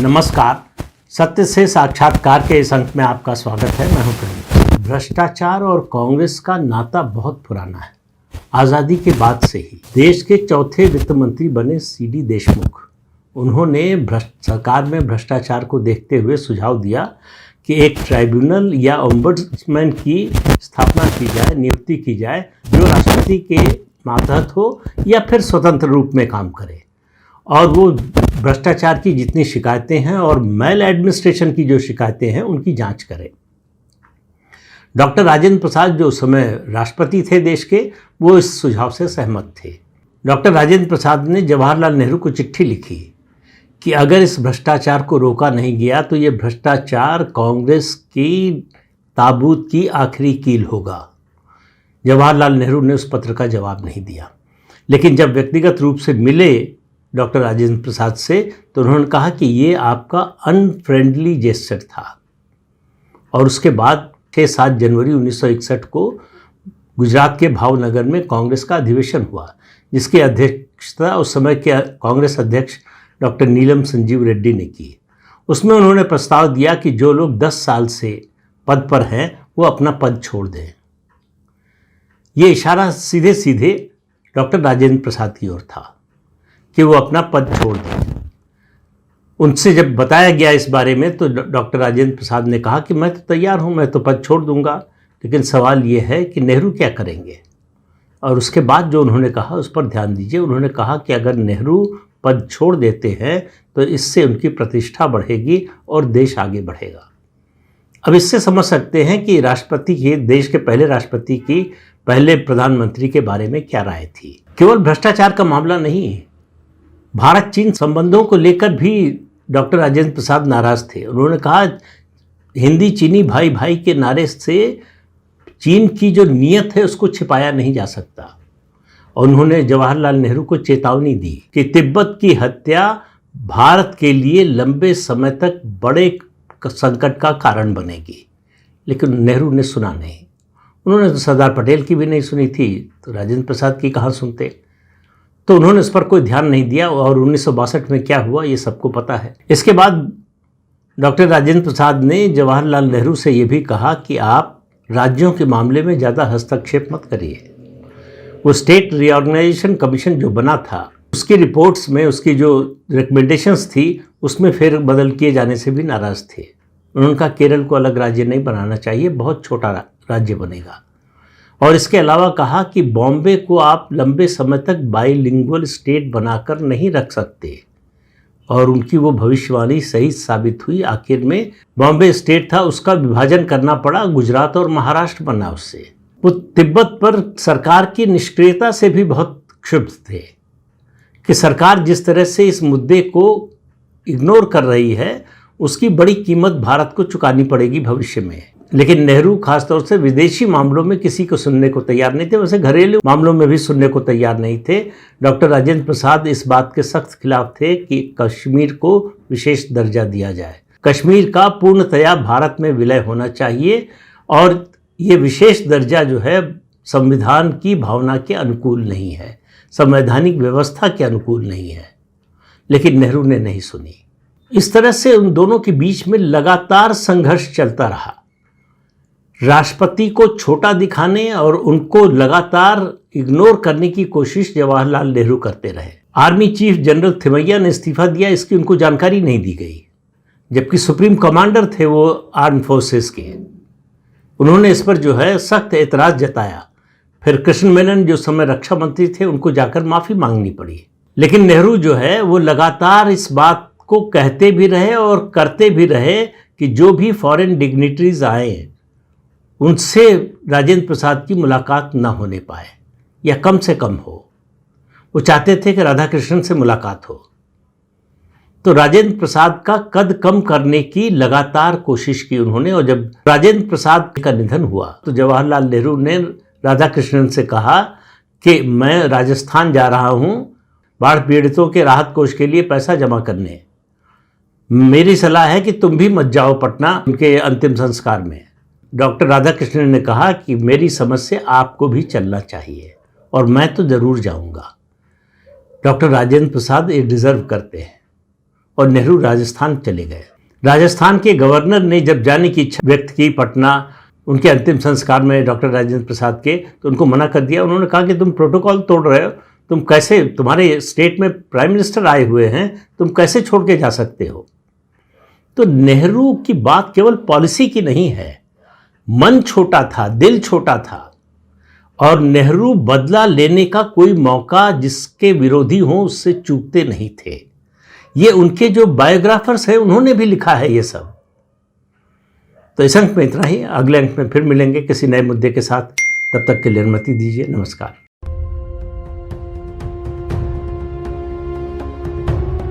नमस्कार। सत्य से साक्षात्कार के इस अंक में आपका स्वागत है। मैं हूं प्रदीप। भ्रष्टाचार और कांग्रेस का नाता बहुत पुराना है। आज़ादी के बाद से ही देश के चौथे वित्त मंत्री बने सीडी देशमुख, उन्होंने सरकार में भ्रष्टाचार को देखते हुए सुझाव दिया कि एक ट्राइब्यूनल या ओम्बुड्समैन की स्थापना की जाए, नियुक्ति की जाए, जो राष्ट्रपति के मातहत हो या फिर स्वतंत्र रूप में काम करे और वो भ्रष्टाचार की जितनी शिकायतें हैं और मैल एडमिनिस्ट्रेशन की जो शिकायतें हैं उनकी जांच करे। डॉक्टर राजेंद्र प्रसाद जो उस समय राष्ट्रपति थे देश के, वो इस सुझाव से सहमत थे। डॉक्टर राजेंद्र प्रसाद ने जवाहरलाल नेहरू को चिट्ठी लिखी कि अगर इस भ्रष्टाचार को रोका नहीं गया तो ये भ्रष्टाचार कांग्रेस की ताबूत की आखिरी कील होगा। जवाहरलाल नेहरू ने उस पत्र का जवाब नहीं दिया, लेकिन जब व्यक्तिगत रूप से मिले डॉक्टर राजेंद्र प्रसाद से तो उन्होंने कहा कि ये आपका अनफ्रेंडली जेस्चर था। और उसके बाद 6-7 जनवरी 1961 को गुजरात के भावनगर में कांग्रेस का अधिवेशन हुआ, जिसकी अध्यक्षता उस समय के कांग्रेस अध्यक्ष डॉक्टर नीलम संजीव रेड्डी ने की। उसमें उन्होंने प्रस्ताव दिया कि जो लोग 10 साल से पद पर हैं वो अपना पद छोड़ दें। ये इशारा सीधे सीधे डॉक्टर राजेंद्र प्रसाद की ओर था कि वो अपना पद छोड़ दें। उनसे जब बताया गया इस बारे में तो डॉक्टर राजेंद्र प्रसाद ने कहा कि मैं तो तैयार हूँ, मैं तो पद छोड़ दूंगा, लेकिन सवाल ये है कि नेहरू क्या करेंगे। और उसके बाद जो उन्होंने कहा उस पर ध्यान दीजिए। उन्होंने कहा कि अगर नेहरू पद छोड़ देते हैं तो इससे उनकी प्रतिष्ठा बढ़ेगी और देश आगे बढ़ेगा। अब इससे समझ सकते हैं कि राष्ट्रपति की, देश के पहले राष्ट्रपति की पहले प्रधानमंत्री के बारे में क्या राय थी। केवल भ्रष्टाचार का मामला नहीं, भारत चीन संबंधों को लेकर भी डॉक्टर राजेंद्र प्रसाद नाराज थे। उन्होंने कहा हिंदी चीनी भाई भाई के नारे से चीन की जो नीयत है उसको छिपाया नहीं जा सकता। और उन्होंने जवाहरलाल नेहरू को चेतावनी दी कि तिब्बत की हत्या भारत के लिए लंबे समय तक बड़े संकट का कारण बनेगी, लेकिन नेहरू ने सुना नहीं। उन्होंने तो सरदार पटेल की भी नहीं सुनी थी, तो राजेंद्र प्रसाद की कहाँ सुनते। तो उन्होंने इस पर कोई ध्यान नहीं दिया और 1962 में क्या हुआ ये सबको पता है। इसके बाद डॉक्टर राजेंद्र प्रसाद ने जवाहरलाल नेहरू से ये भी कहा कि आप राज्यों के मामले में ज़्यादा हस्तक्षेप मत करिए। वो स्टेट रीऑर्गेनाइजेशन कमीशन जो बना था उसकी रिपोर्ट्स में उसकी जो रिकमेंडेशंस थी उसमें फेर बदल किए जाने से भी नाराज़ थे। उन्होंने कहा केरल को अलग राज्य नहीं बनाना चाहिए, बहुत छोटा राज्य बनेगा। और इसके अलावा कहा कि बॉम्बे को आप लंबे समय तक बाइलिंगुअल स्टेट बनाकर नहीं रख सकते। और उनकी वो भविष्यवाणी सही साबित हुई। आखिर में बॉम्बे स्टेट था, उसका विभाजन करना पड़ा, गुजरात और महाराष्ट्र बना उससे। वो तिब्बत पर सरकार की निष्क्रियता से भी बहुत क्षुब्ध थे कि सरकार जिस तरह से इस मुद्दे को इग्नोर कर रही है उसकी बड़ी कीमत भारत को चुकानी पड़ेगी भविष्य में। लेकिन नेहरू खासतौर से विदेशी मामलों में किसी को सुनने को तैयार नहीं थे, वैसे घरेलू मामलों में भी सुनने को तैयार नहीं थे। डॉक्टर राजेंद्र प्रसाद इस बात के सख्त खिलाफ थे कि कश्मीर को विशेष दर्जा दिया जाए, कश्मीर का पूर्णतया भारत में विलय होना चाहिए और ये विशेष दर्जा जो है संविधान की भावना के अनुकूल नहीं है, संवैधानिक व्यवस्था के अनुकूल नहीं है। लेकिन नेहरू ने नहीं सुनी। इस तरह से उन दोनों के बीच में लगातार संघर्ष चलता रहा। राष्ट्रपति को छोटा दिखाने और उनको लगातार इग्नोर करने की कोशिश जवाहरलाल नेहरू करते रहे। आर्मी चीफ जनरल थिमैया ने इस्तीफा दिया, इसकी उनको जानकारी नहीं दी गई, जबकि सुप्रीम कमांडर थे वो आर्म फोर्सेस के। उन्होंने इस पर जो है सख्त एतराज़ जताया। फिर कृष्ण मेनन जो समय रक्षा मंत्री थे उनको जाकर माफ़ी मांगनी पड़ी। लेकिन नेहरू जो है वो लगातार इस बात को कहते भी रहे और करते भी रहे कि जो भी फॉरेन डिग्निटरीज आए उनसे राजेंद्र प्रसाद की मुलाकात न होने पाए या कम से कम हो। वो चाहते थे कि राधाकृष्णन से मुलाकात हो। तो राजेंद्र प्रसाद का कद कम करने की लगातार कोशिश की उन्होंने। और जब राजेंद्र प्रसाद का निधन हुआ तो जवाहरलाल नेहरू ने राधाकृष्णन से कहा कि मैं राजस्थान जा रहा हूँ बाढ़ पीड़ितों के राहत कोष के लिए पैसा जमा करने, मेरी सलाह है कि तुम भी मत जाओ पटना उनके अंतिम संस्कार में। डॉक्टर राधाकृष्णन ने कहा कि मेरी समझ से आपको भी चलना चाहिए और मैं तो ज़रूर जाऊंगा। डॉक्टर राजेंद्र प्रसाद ये डिज़र्व करते हैं और नेहरू राजस्थान चले गए। राजस्थान के गवर्नर ने जब जाने की इच्छा व्यक्त की पटना उनके अंतिम संस्कार में डॉक्टर राजेंद्र प्रसाद के, तो उनको मना कर दिया। उन्होंने कहा कि तुम प्रोटोकॉल तोड़ रहे हो, तुम कैसे, तुम्हारे स्टेट में प्राइम मिनिस्टर आए हुए हैं, तुम कैसे छोड़ के जा सकते हो। तो नेहरू की बात केवल पॉलिसी की नहीं है, मन छोटा था, दिल छोटा था, और नेहरू बदला लेने का कोई मौका जिसके विरोधी हों उससे चूकते नहीं थे। ये उनके जो बायोग्राफर्स हैं उन्होंने भी लिखा है ये सब। तो इस अंक में इतना ही, अगले अंक में फिर मिलेंगे किसी नए मुद्दे के साथ। तब तक के लिए अनुमति दीजिए, नमस्कार।